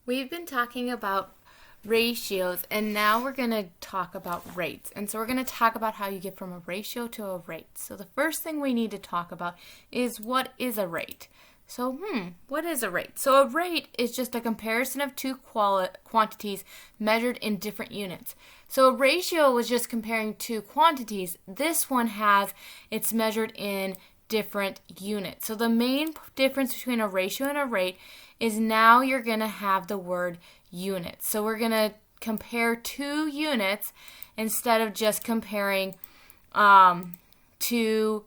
We've been talking about ratios, and now we're going to talk about rates. And so we're going to talk about how you get from a ratio to a rate. So the first thing we need to talk about is what is a rate? So, what is a rate? So a rate is just a comparison of two quantities measured in different units. So a ratio was just comparing two quantities. This one it's measured in different units. So the main difference between a ratio and a rate is now you're going to have the word units. So we're going to compare two units instead of just comparing two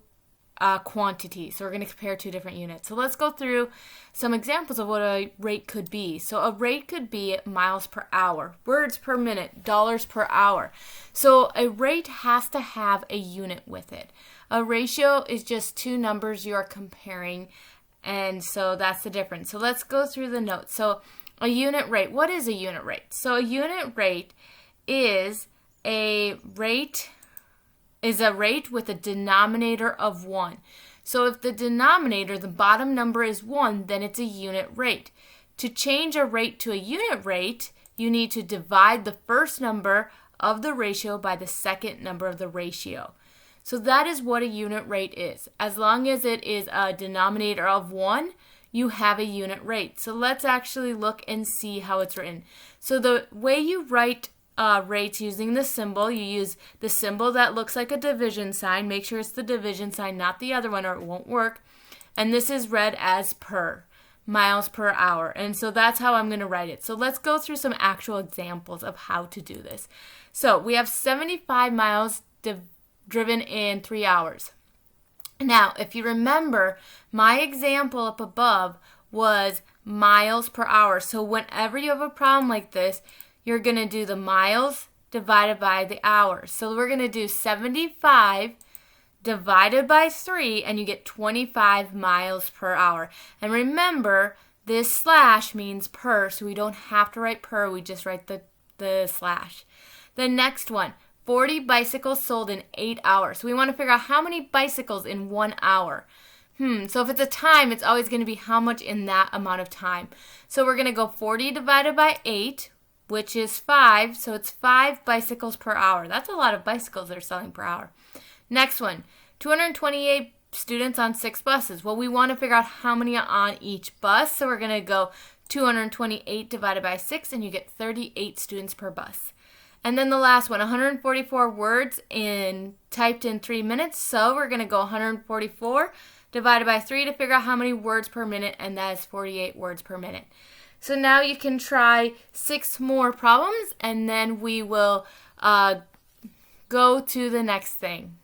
quantities. So we're going to compare two different units. So let's go through some examples of what a rate could be. So a rate could be miles per hour, words per minute, dollars per hour. So a rate has to have a unit with it. A ratio is just two numbers you are comparing, and so that's the difference. So let's go through the notes. So a unit rate. What is a unit rate? So a unit rate is a rate with a denominator of 1. So if the denominator, the bottom number, is 1, then it's a unit rate. To change a rate to a unit rate, you need to divide the first number of the ratio by the second number of the ratio. So that is what a unit rate is. As long as it is a denominator of 1, you have a unit rate. So let's actually look and see how it's written. So the way you write rates using the symbol, you use the symbol that looks like a division sign. Make sure it's the division sign, not the other one, or it won't work. And this is read as per, miles per hour. And so that's how I'm going to write it. So let's go through some actual examples of how to do this. So we have 75 miles driven in 3 hours. Now, if you remember, my example up above was miles per hour. So whenever you have a problem like this, you're going to do the miles divided by the hours. So we're going to do 75 divided by 3, and you get 25 miles per hour. And remember, this slash means per, so we don't have to write per, we just write the slash. The next one, 40 bicycles sold in 8 hours. So we want to figure out how many bicycles in 1 hour. So if it's a time, it's always going to be how much in that amount of time. So we're going to go 40 divided by 8, which is 5. So it's 5 bicycles per hour. That's a lot of bicycles they're selling per hour. Next one, 228 students on 6 buses. Well, we want to figure out how many are on each bus. So we're going to go 228 divided by 6, and you get 38 students per bus. And then the last one, 144 words typed in 3 minutes. So we're going to go 144 divided by 3 to figure out how many words per minute, and that is 48 words per minute. So now you can try 6 more problems, and then we will go to the next thing.